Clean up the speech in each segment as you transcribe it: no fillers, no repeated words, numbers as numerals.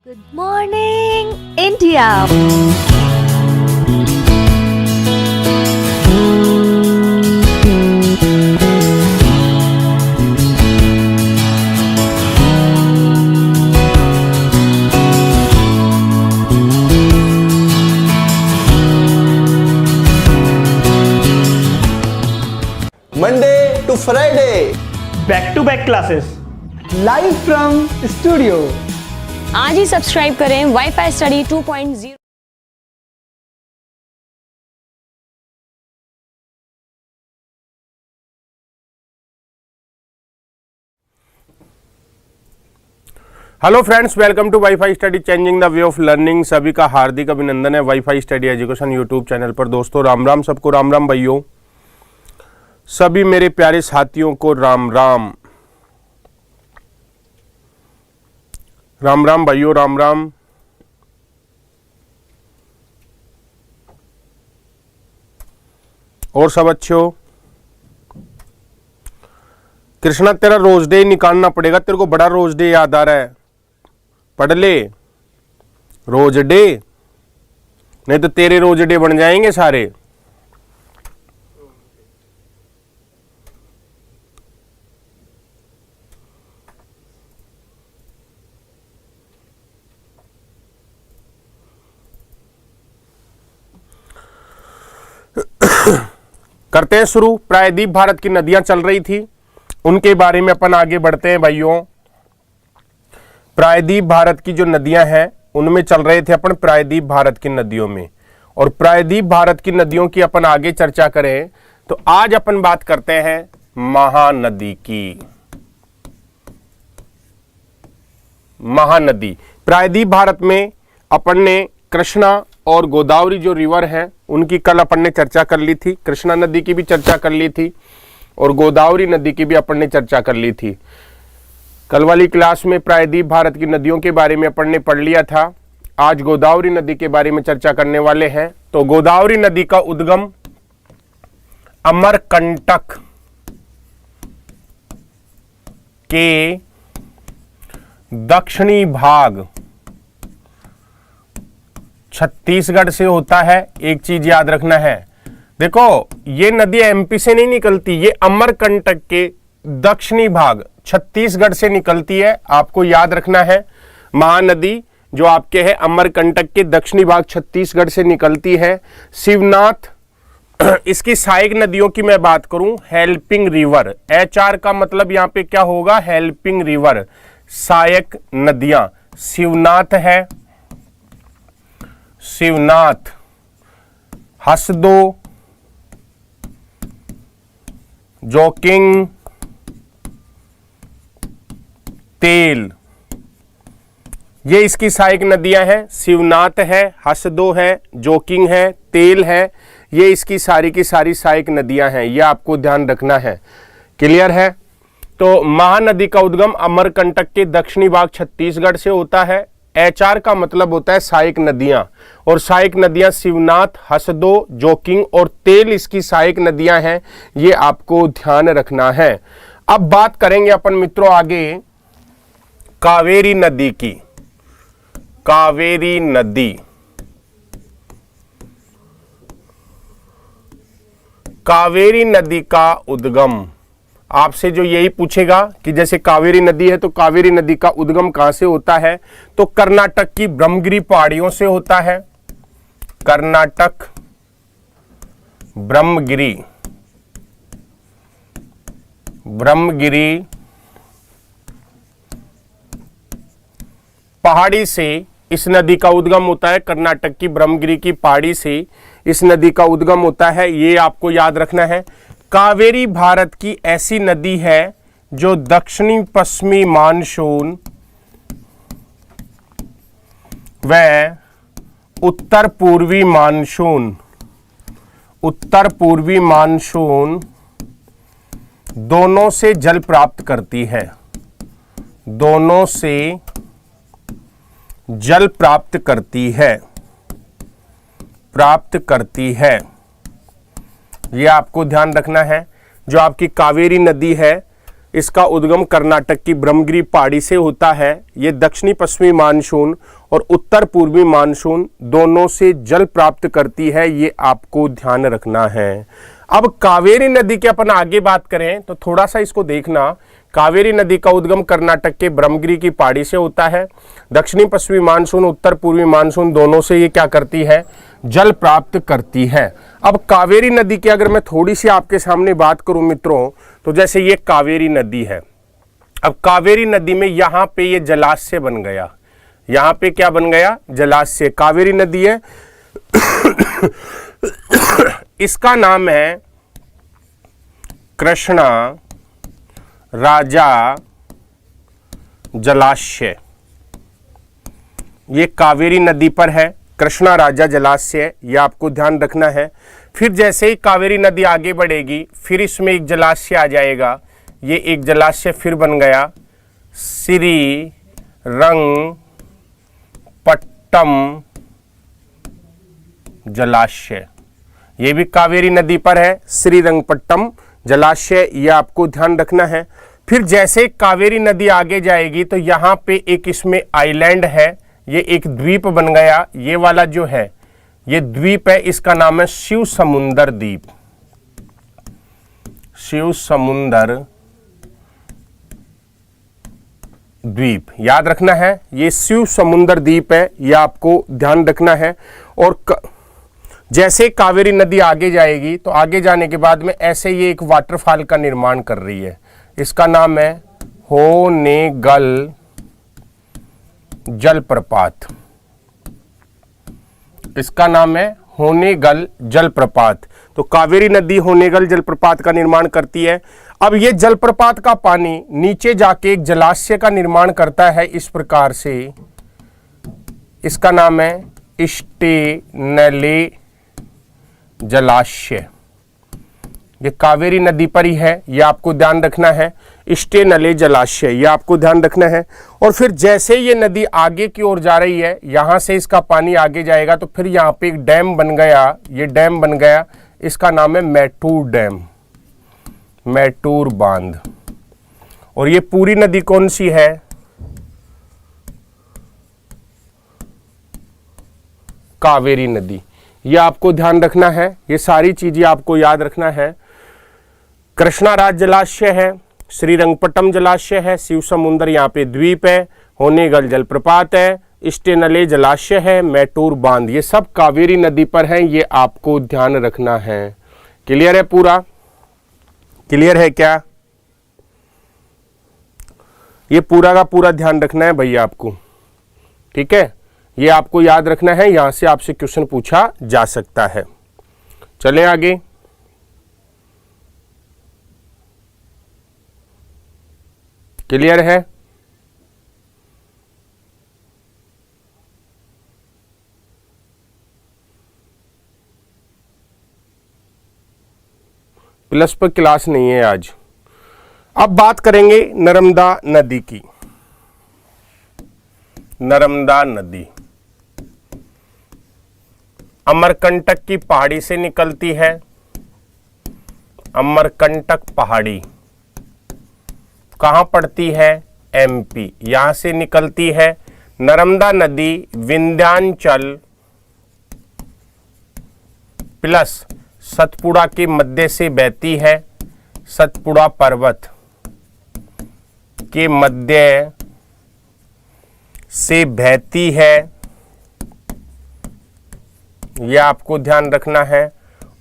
Good morning, India. Monday to Friday. back-to-back classes. Live from studio. आज ही subscribe करें wifi study 2.0। Hello friends, welcome to wifi study changing the way of learning. सभी का हार्दिक अभिनंदन है wifi study education YouTube channel पर। दोस्तों राम राम, सबको राम राम भाइयों। सभी मेरे प्यारे साथियों को राम राम, राम राम भाइयों, राम राम। और सब अच्छे हो? कृष्णा, तेरा रोज डे निकालना पड़ेगा। तेरे को बड़ा रोज डे याद आ रहा है, पढ़ ले रोज डे, नहीं तो तेरे रोज डे बन जाएंगे सारे। करते हैं शुरू। प्रायद्वीप भारत की नदियां चल रही थी, उनके बारे में अपन आगे बढ़ते हैं भाइयों। प्रायद्वीप भारत की जो नदियां हैं उनमें चल रहे थे अपन, प्रायद्वीप भारत की नदियों में। और प्रायद्वीप भारत की नदियों की अपन आगे चर्चा करें तो आज अपन बात करते हैं महानदी की। महानदी प्रायद्वीप भारत में अपन ने कृष्णा और गोदावरी जो रिवर हैं उनकी कल अपन ने चर्चा कर ली थी। कृष्णा नदी की भी चर्चा कर ली थी और गोदावरी नदी की भी अपन ने चर्चा कर ली थी। कल वाली क्लास में प्रायद्वीप भारत की नदियों के बारे में अपन ने पढ़ लिया था। आज गोदावरी नदी के बारे में चर्चा करने वाले हैं। तो गोदावरी नदी का उद्गम अमरकंटक के दक्षिणी भाग छत्तीसगढ़ से होता है। एक चीज याद रखना है, देखो ये नदी एमपी से नहीं निकलती, ये अमरकंटक के दक्षिणी भाग छत्तीसगढ़ से निकलती है। आपको याद रखना है, महानदी जो आपके है अमरकंटक के दक्षिणी भाग छत्तीसगढ़ से निकलती है। शिवनाथ, इसकी सहायक नदियों की मैं बात करूं, हेल्पिंग रिवर, HR का मतलब यहां पे क्या होगा, हेल्पिंग रिवर, सहायक नदियां। शिवनाथ है, शिवनाथ, हसदो, जोकिंग, तेल, ये इसकी सहायक नदियां हैं। शिवनाथ है, हसदो है, जोकिंग है, तेल है, ये इसकी सारी की सारी सहायक नदियां हैं। ये आपको ध्यान रखना है। क्लियर है? तो महानदी का उद्गम अमरकंटक के दक्षिणी भाग छत्तीसगढ़ से होता है। HR का मतलब होता है सहायक नदियां, और सहायक नदियां शिवनाथ, हसदो, जोकिंग और तेल इसकी सहायक नदियां हैं। ये आपको ध्यान रखना है। अब बात करेंगे अपन मित्रों आगे कावेरी नदी की। कावेरी नदी, कावेरी नदी का उद्गम आपसे जो यही पूछेगा कि जैसे कावेरी नदी है तो कावेरी नदी का उद्गम कहां से होता है, तो कर्नाटक की ब्रह्मगिरी पहाड़ियों से होता है। कर्नाटक ब्रह्मगिरी, ब्रह्मगिरी पहाड़ी से इस नदी का उद्गम होता है। कर्नाटक की ब्रह्मगिरी की पहाड़ी से इस नदी का उद्गम होता है। ये आपको याद रखना है। कावेरी भारत की ऐसी नदी है जो दक्षिणी पश्चिमी मानसून व उत्तर पूर्वी मानसून, उत्तर पूर्वी मानसून दोनों से जल प्राप्त करती है। दोनों से जल प्राप्त करती है, प्राप्त करती है। ये आपको ध्यान रखना है। जो आपकी कावेरी नदी है इसका उद्गम कर्नाटक की ब्रह्मगिरी पहाड़ी से होता है। ये दक्षिणी पश्चिमी मानसून और उत्तर पूर्वी मानसून दोनों से जल प्राप्त करती है, ये आपको ध्यान रखना है। अब कावेरी नदी की अपन आगे बात करें तो थोड़ा सा इसको देखना। कावेरी नदी का उद्गम कर्नाटक के ब्रह्मगिरी की पहाड़ी से होता है। दक्षिणी पश्चिमी मानसून उत्तर पूर्वी मानसून दोनों से ये क्या करती है, जल प्राप्त करती है। अब कावेरी नदी की अगर मैं थोड़ी सी आपके सामने बात करूं मित्रों, तो जैसे ये कावेरी नदी है। अब कावेरी नदी में यहां पे ये जलाशय बन गया, यहां पे क्या बन गया, जलाशय। कावेरी नदी है इसका नाम है कृष्णा राजा जलाशय। ये कावेरी नदी पर है, कृष्णा राजा जलाशय, ये आपको ध्यान रखना है। फिर जैसे ही कावेरी नदी आगे बढ़ेगी फिर इसमें एक जलाशय आ जाएगा। ये एक जलाशय फिर बन गया, श्री रंगपट्टम जलाशय। ये भी कावेरी नदी पर है, श्रीरंगपट्टम जलाशय, ये आपको ध्यान रखना है। फिर जैसे कावेरी नदी आगे जाएगी तो यहाँ पे एक इसमें आइलैंड है, ये एक द्वीप बन गया। ये वाला जो है ये द्वीप है, इसका नाम है शिव समुंदर द्वीप। शिव समुंदर द्वीप याद रखना है, ये शिव समुंदर द्वीप है, ये आपको ध्यान रखना है। और जैसे कावेरी नदी आगे जाएगी तो आगे जाने के बाद में ऐसे ये एक वाटरफॉल का निर्माण कर रही है, इसका नाम है होनेगल जलप्रपात। इसका नाम है होनेगल जलप्रपात। तो कावेरी नदी होनेगल जलप्रपात का निर्माण करती है। अब ये जलप्रपात का पानी नीचे जाके एक जलाशय का निर्माण करता है इस प्रकार से, इसका नाम है इष्टेनले जलाशय। ये कावेरी नदी पर ही है, ये आपको ध्यान रखना है, इष्टेनले जलाशय, ये आपको ध्यान रखना है। और फिर जैसे ये नदी आगे की ओर जा रही है, यहां से इसका पानी आगे जाएगा तो फिर यहाँ पे एक डैम बन गया, ये डैम बन गया, इसका नाम है मैटूर डैम, मैटूर बांध। और ये पूरी नदी कौन सी है, कावेरी नदी, ये आपको ध्यान रखना है। ये सारी चीजें आपको याद रखना है। कृष्णा राज जलाशय है, श्रीरंगपट्टम जलाशय है, शिव समुंदर यहाँ पे द्वीप है, होनेगल जलप्रपात है, इष्टेनले जलाशय है, मैटूर बांध, ये सब कावेरी नदी पर हैं, ये आपको ध्यान रखना है। क्लियर है, पूरा क्लियर है क्या? ये पूरा का पूरा ध्यान रखना है भैया आपको, ठीक है, ये आपको याद रखना है, यहां से आपसे क्वेश्चन पूछा जा सकता है। चलें आगे। क्लियर है? प्लस पर क्लास नहीं है आज। अब बात करेंगे नर्मदा नदी की। नर्मदा नदी अमरकंटक की पहाड़ी से निकलती है। अमरकंटक पहाड़ी कहाँ पड़ती है? एमपी, यहां से निकलती है। नर्मदा नदी विंध्याचल प्लस सतपुड़ा के मध्य से बहती है। सतपुड़ा पर्वत के मध्य से बहती है, यह आपको ध्यान रखना है।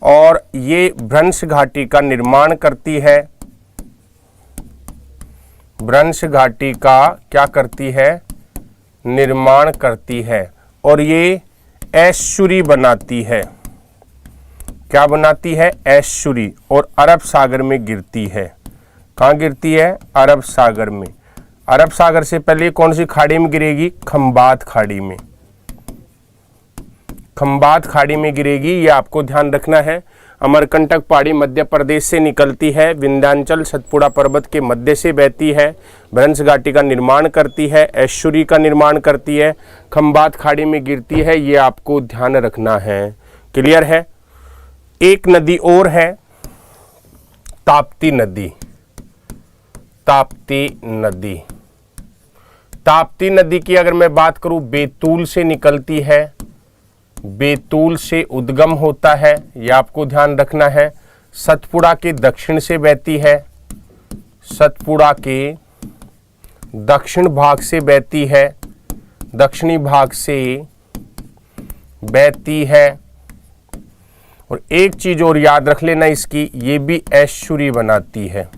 और ये भ्रंश घाटी का निर्माण करती है। भ्रंश घाटी का क्या करती है? निर्माण करती है। और ये एस्चुरी बनाती है। क्या बनाती है? एस्चुरी। और अरब सागर में गिरती है। कहाँ गिरती है? अरब सागर में। अरब सागर से पहले कौन सी खाड़ी में गिरेगी? खंबात खाड़ी में। खंबात खाड़ी में गिरेगी, ये आपको ध्यान रखना है। अमरकंटक पहाड़ी मध्य प्रदेश से निकलती है, विंध्याचल सतपुड़ा पर्वत के मध्य से बहती है, भ्रंश घाटी का निर्माण करती है, एस्चुरी का निर्माण करती है, खंबात खाड़ी में गिरती है, ये आपको ध्यान रखना है। क्लियर है? एक नदी और है, ताप्ती नदी। ताप्ती नदी। ताप्ती नदी की अगर मैं बात करूं, बैतूल से निकलती है, बैतूल से उद्गम होता है, यह आपको ध्यान रखना है। सतपुड़ा के दक्षिण से बहती है, सतपुड़ा के दक्षिण भाग से बहती है, दक्षिणी भाग से बहती है। और एक चीज और याद रख लेना इसकी, ये भी एस्चुरी बनाती है,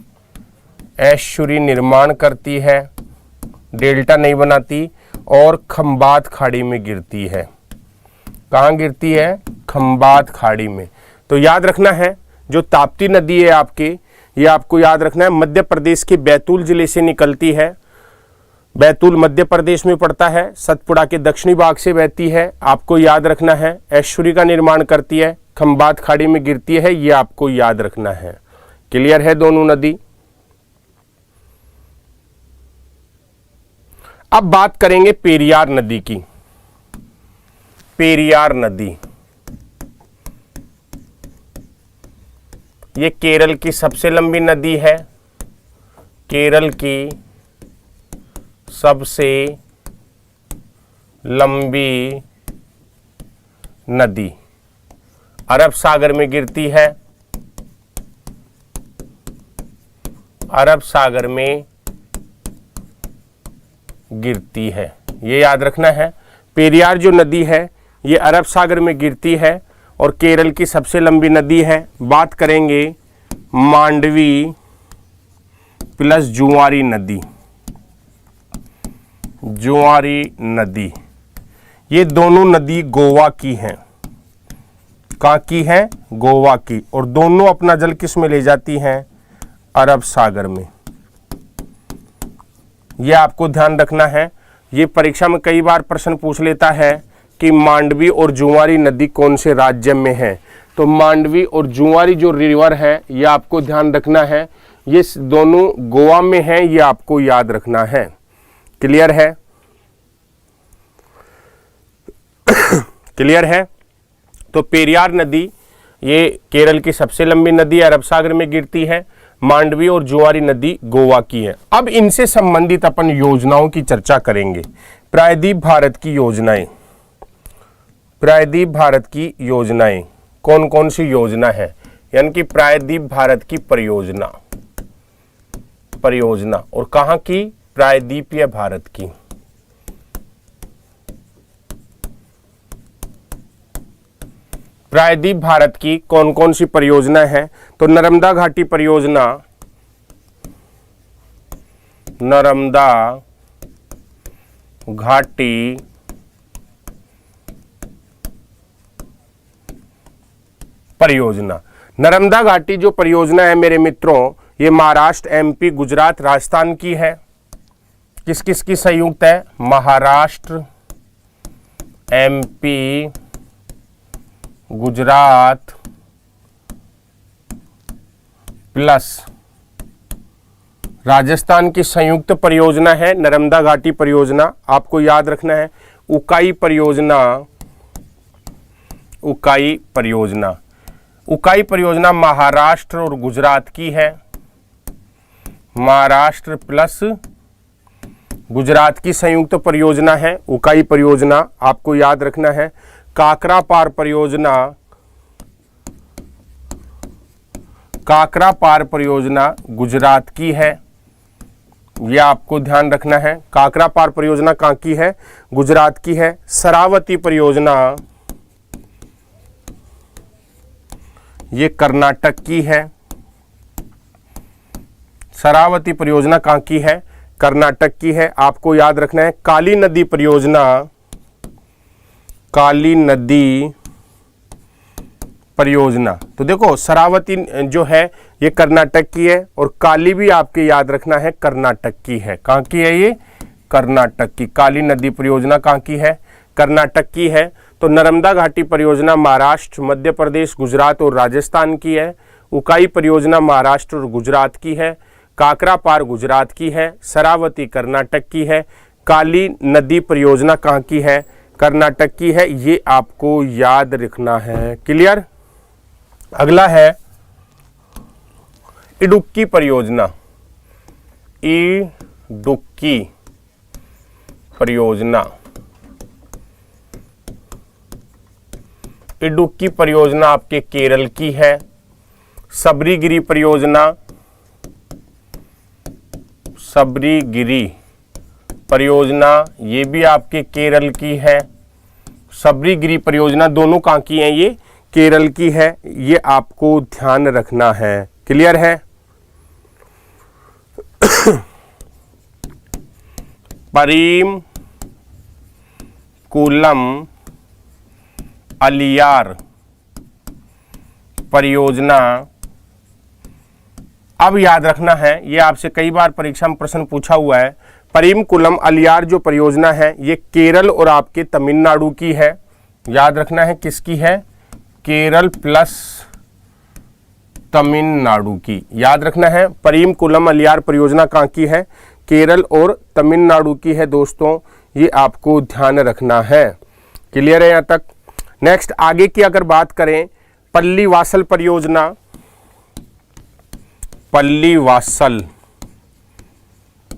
एस्चुरी निर्माण करती है, डेल्टा नहीं बनाती, और खंबात खाड़ी में गिरती है। कहाँ गिरती है? खंबात खाड़ी में। तो याद रखना है, जो ताप्ती नदी है आपके, ये आपको याद रखना है, मध्य प्रदेश के बैतूल जिले से निकलती है। बैतूल मध्य प्रदेश में पड़ता है, सतपुड़ा के दक्षिणी भाग से बहती है, आपको याद रखना है। एस्चुरी का निर्माण करती है, खंबात खाड़ी में गिरती है, ये आपको याद रखना है। क्लियर है दोनों नदी? अब बात करेंगे पेरियार नदी की। पेरियार नदी ये केरल की सबसे लंबी नदी है, केरल की सबसे लंबी नदी, अरब सागर में गिरती है, अरब सागर में गिरती है, ये याद रखना है। पेरियार जो नदी है ये अरब सागर में गिरती है और केरल की सबसे लंबी नदी है। बात करेंगे मांडवी प्लस जुआरी नदी, जुआरी नदी, ये दोनों नदी गोवा की हैं। कहाँ की हैं? गोवा की। और दोनों अपना जल किस में ले जाती हैं? अरब सागर में। यह आपको ध्यान रखना है। ये परीक्षा में कई बार प्रश्न पूछ लेता है कि मांडवी और जुआरी नदी कौन से राज्य में है। तो मांडवी और जुआरी जो रिवर है ये आपको ध्यान रखना है, ये दोनों गोवा में हैं, ये आपको याद रखना है। क्लियर है? क्लियर है? तो पेरियार नदी ये केरल की सबसे लंबी नदी, अरब सागर में गिरती है। मांडवी और जुआरी नदी गोवा की है। अब इनसे संबंधित अपन योजनाओं की चर्चा करेंगे। प्रायद्वीप भारत की योजनाएं, प्रायद्वीप भारत की योजनाएं कौन कौन सी योजना है, यानी कि प्रायद्वीप भारत की परियोजना, परियोजना और कहाँ की? प्रायद्वीपीय भारत की। प्रायद्वीप भारत की कौन कौन सी परियोजना है? तो नर्मदा घाटी परियोजना, नर्मदा घाटी परियोजना। नर्मदा घाटी जो परियोजना है मेरे मित्रों, ये महाराष्ट्र, एमपी, गुजरात, राजस्थान की है। किस किस की संयुक्त है? महाराष्ट्र, एमपी, गुजरात प्लस राजस्थान की संयुक्त परियोजना है नर्मदा घाटी परियोजना। आपको याद रखना है उकाई परियोजना, उकाई परियोजना, उकाई परियोजना महाराष्ट्र और गुजरात की है। महाराष्ट्र प्लस गुजरात की संयुक्त परियोजना है उकाई परियोजना, आपको याद रखना है। काकरा पार परियोजना, काकरा पार परियोजना गुजरात की है, यह आपको ध्यान रखना है। काकरा पार परियोजना कहाँ की है? गुजरात की है। शरावती परियोजना ये कर्नाटक की है। शरावती परियोजना कहाँ की है? कर्नाटक की है, आपको याद रखना है। काली नदी परियोजना, काली नदी परियोजना, तो देखो शरावती जो है ये कर्नाटक की है और काली भी आपके याद रखना है कर्नाटक की है। कहाँ की है ये? कर्नाटक की। काली नदी परियोजना कहाँ की है? कर्नाटक की है। तो नर्मदा घाटी परियोजना महाराष्ट्र, मध्य प्रदेश, गुजरात और राजस्थान की है। उकाई परियोजना महाराष्ट्र और गुजरात की है। काकरा पार गुजरात की है। शरावती कर्नाटक की है। काली नदी परियोजना कहाँ की है? कर्नाटक की है। ये आपको याद रखना है। क्लियर? अगला है इडुक्की परियोजना। इडुक्की परियोजना, इडुक्की परियोजना आपके केरल की है। सबरीगिरी परियोजना, सबरीगिरी परियोजना ये भी आपके केरल की है। सबरीगिरी परियोजना दोनों कहाँ की हैं? ये केरल की है, ये आपको ध्यान रखना है। क्लियर है? परीम कुलम अलियार परियोजना, अब याद रखना है, ये आपसे कई बार परीक्षा में प्रश्न पूछा हुआ है। परीमकुलम अलियार जो परियोजना है ये केरल और आपके तमिलनाडु की है। याद रखना है किसकी है? केरल प्लस तमिलनाडु की। याद रखना है परीमकुलम अलियार परियोजना कहाँ की है? केरल और तमिलनाडु की है दोस्तों, ये आपको ध्यान रखना है। क्लियर है यहाँ तक? नेक्स्ट आगे की अगर बात करें, पल्लीवासल परियोजना, पल्लीवासल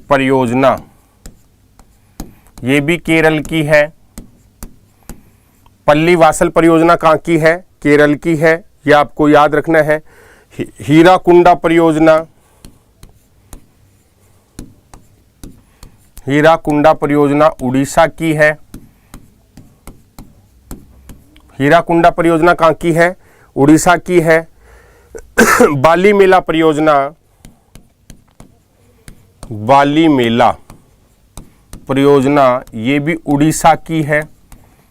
परियोजना ये भी केरल की है। पल्लीवासल परियोजना कहाँ की है? केरल की है, ये आपको याद रखना है। हीराकुंडा परियोजना, हीराकुंडा परियोजना उड़ीसा की है। हीराकुंडा परियोजना कहाँ की है? उड़ीसा की है। बाली मेला परियोजना, बाली मेला परियोजना ये भी उड़ीसा की है,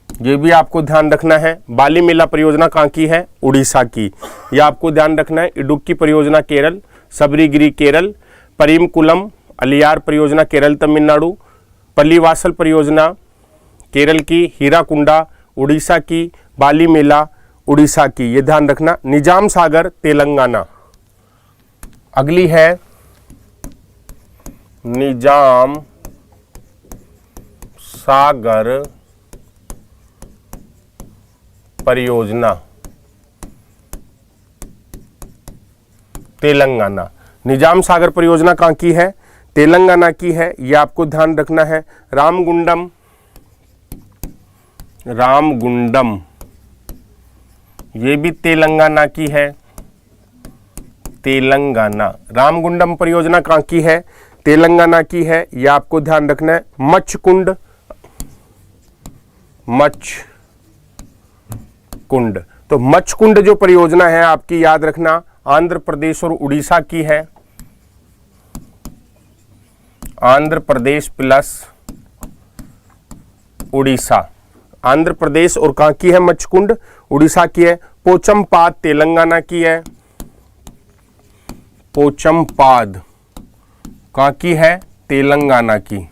ये भी आपको ध्यान रखना है। बाली मेला परियोजना कहाँ की है? उड़ीसा की, ये आपको ध्यान रखना है। इडुक्की परियोजना केरल, सबरीगिरी केरल, परीमकुलम अलियार परियोजना केरल तमिलनाडु, पल्लीवासल परियोजना केरल की, हीराकुंडा उड़ीसा की, बाली मेला उड़ीसा की, ये ध्यान रखना। निजाम सागर तेलंगाना, अगली है निजाम सागर परियोजना तेलंगाना। निजाम सागर परियोजना कहाँ की है? तेलंगाना की है, ये आपको ध्यान रखना है। रामगुंडम, रामगुंडम ये भी तेलंगाना की है, तेलंगाना। रामगुंडम परियोजना कहाँ की है? तेलंगाना की है, ये आपको ध्यान रखना है। मच्छकुंड, मच्छकुंड, तो मच्छकुंड जो परियोजना है आपकी याद रखना आंध्र प्रदेश और उड़ीसा की है। आंध्र प्रदेश प्लस उड़ीसा, आंध्र प्रदेश और कहाँ की है मच्छकुंड? उड़ीसा की है। पोचमपाद तेलंगाना की है, पोचमपाद कहाँ की है? तेलंगाना की।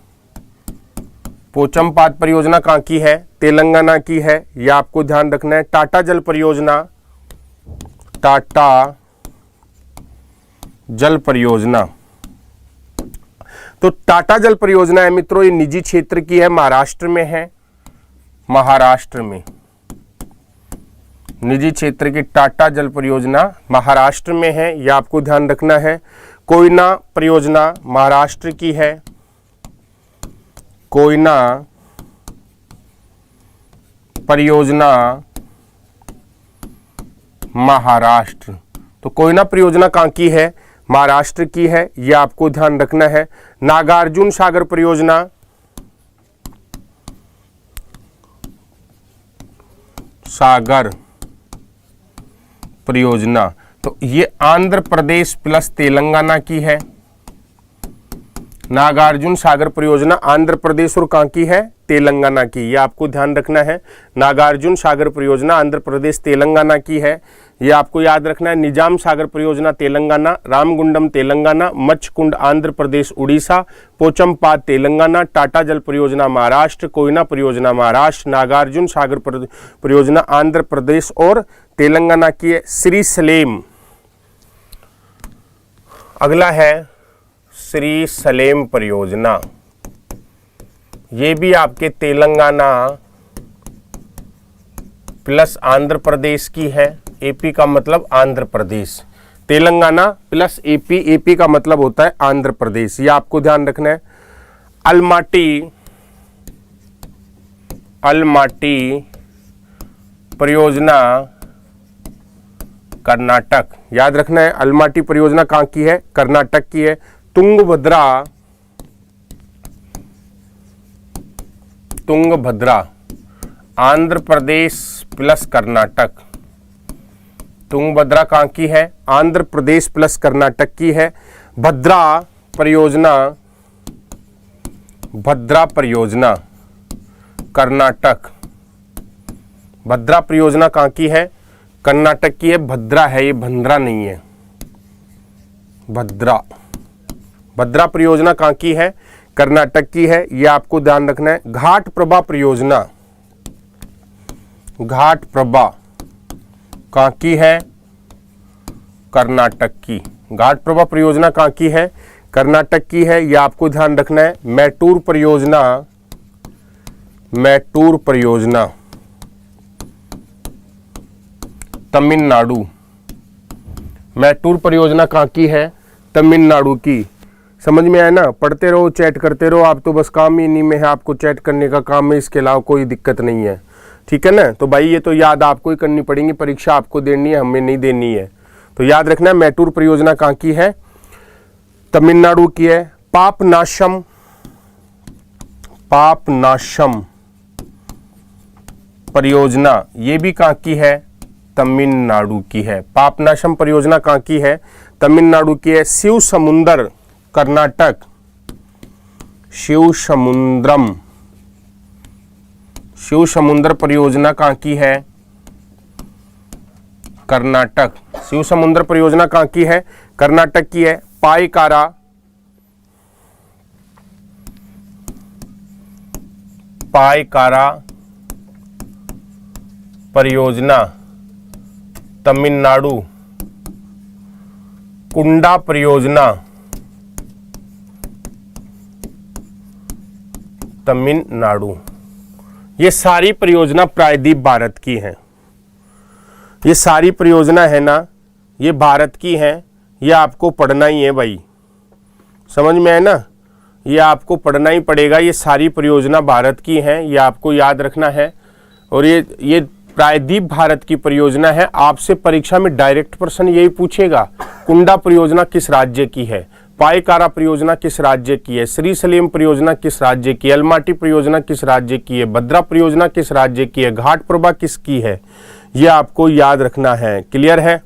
पोचमपाद परियोजना कहाँ की है? तेलंगाना की है, यह आपको ध्यान रखना है। टाटा जल परियोजना, टाटा जल परियोजना, तो टाटा जल परियोजना है मित्रों, ये निजी क्षेत्र की है, महाराष्ट्र में है। महाराष्ट्र में निजी क्षेत्र की टाटा जल परियोजना महाराष्ट्र में है, यह आपको ध्यान रखना है। कोयना परियोजना महाराष्ट्र की है, कोयना परियोजना महाराष्ट्र, तो कोयना परियोजना कहाँ की है? महाराष्ट्र की है, यह आपको ध्यान रखना है। नागार्जुन सागर परियोजना, सागर परियोजना, तो ये आंध्र प्रदेश प्लस तेलंगाना की है। नागार्जुन सागर परियोजना आंध्र प्रदेश और कहाँ की है? तेलंगाना की, ये आपको ध्यान रखना है। नागार्जुन सागर परियोजना आंध्र प्रदेश तेलंगाना की है, ये आपको याद रखना है। निजाम सागर परियोजना तेलंगाना, रामगुंडम तेलंगाना, मच्छकुंड आंध्र प्रदेश उड़ीसा, पोचमपाद तेलंगाना, टाटा जल परियोजना महाराष्ट्र, कोयना परियोजना महाराष्ट्र, नागार्जुन सागर परियोजना आंध्र प्रदेश और तेलंगाना की है। श्री सलेम, अगला है श्री सलेम परियोजना, ये भी आपके तेलंगाना प्लस आंध्र प्रदेश की है। एपी का मतलब Andhra Pradesh, Telangana plus AP, AP का मतलब होता है आंध्र प्रदेश, ये आपको ध्यान रखना है। अलमाटी, अलमाटी परियोजना कर्नाटक, याद रखना है। अलमाटी परियोजना कहाँ की है? कर्नाटक की है। तुंगभद्रा, तुंगभद्रा आंध्र प्रदेश प्लस कर्नाटक, तुंगभद्रा कहाँ की है? आंध्र प्रदेश प्लस कर्नाटक की है। भद्रा परियोजना, भद्रा परियोजना कर्नाटक, भद्रा परियोजना कहाँ की है? कर्नाटक की है। भद्रा है ये, भद्रा नहीं है, भद्रा। भद्रा परियोजना कहाँ की है? कर्नाटक की है, ये आपको ध्यान रखना है। घाट प्रभा परियोजना, घाट प्रभा कहाँ की है? कर्नाटक की। घाट प्रभा परियोजना कहाँ की है? कर्नाटक की है, ये आपको ध्यान रखना है। मैटूर परियोजना, मैटूर परियोजना तमिलनाडु, मैटूर परियोजना कहाँ की है? तमिलनाडु की। समझ में आया ना? पढ़ते रहो, चैट करते रहो, आप तो बस काम ही इन्हीं में है, आपको चैट करने का काम है, इसके अलावा कोई दिक्कत नहीं है, ठीक है ना? तो भाई ये तो याद आपको ही करनी पड़ेगी, परीक्षा आपको देनी है, हमें नहीं देनी है, तो याद रखना है। मैटूर परियोजना कहाँ की है? तमिलनाडु की है। पापनाशम, पापनाशम परियोजना ये भी कहाँ की है? तमिलनाडु की है। पापनाशम परियोजना कहाँ की है? तमिलनाडु की है। शिव समुंदर कर्नाटक, शिव समुद्रम, शिव समुद्र परियोजना कहाँ की है? कर्नाटक। शिव समुद्र परियोजना कहाँ की है? कर्नाटक की है। पाइकारा, पाइकारा परियोजना तमिलनाडु। कुंडा परियोजना तमिलनाडु। ये सारी परियोजना प्रायद्वीप भारत की हैं। ये सारी परियोजना है ना, ये भारत की हैं, ये आपको पढ़ना ही है भाई, समझ में है ना? ये आपको पढ़ना ही पड़ेगा। ये सारी परियोजना भारत की हैं, ये आपको याद रखना है। और ये प्रायद्वीप भारत की परियोजना है। आपसे परीक्षा में डायरेक्ट प्रश्न यही पूछेगा, कुंडा परियोजना किस राज्य की है? पाइकारा परियोजना किस राज्य की है? श्रीशैलम परियोजना किस राज्य की है? अलमाटी परियोजना किस राज्य की है? भद्रा परियोजना किस राज्य की है? घाट प्रभा किसकी है? ये आपको याद रखना है। क्लियर है?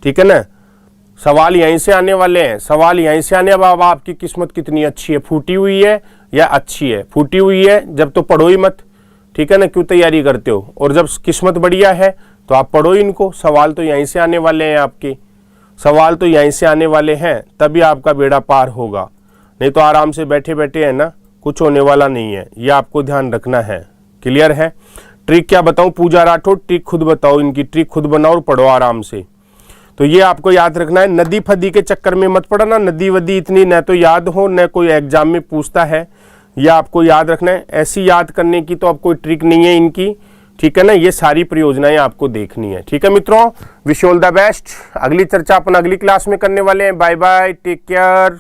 ठीक है ना? सवाल यहीं से आने वाले हैं, सवाल यहीं से आने। अब आपकी किस्मत कितनी अच्छी है, फूटी हुई है या अच्छी है? फूटी हुई है जब तो पढ़ो ही मत, ठीक है ना? क्यों तैयारी करते हो? और जब किस्मत बढ़िया है तो आप पढ़ो इनको। सवाल तो यहीं से आने वाले हैं आपके, सवाल तो यहीं से आने वाले हैं, तभी आपका बेड़ा पार होगा। नहीं तो आराम से बैठे बैठे है ना, कुछ होने वाला नहीं है, ये आपको ध्यान रखना है। क्लियर है? ट्रिक क्या बताऊं पूजा राठौड़? ट्रिक खुद बताओ, इनकी ट्रिक खुद बनाओ और पढ़ो आराम से। तो ये आपको याद रखना है। नदी फदी के चक्कर में मत पड़ना, नदी वदी इतनी न तो याद हो न कोई एग्जाम में पूछता है, ये आपको याद रखना है। ऐसी याद करने की तो अब कोई ट्रिक नहीं है इनकी, ठीक है ना? ये सारी परियोजनाएं आपको देखनी है, ठीक है मित्रों? Wish all the best. अगली चर्चा अपन अगली क्लास में करने वाले हैं। Bye bye, take care.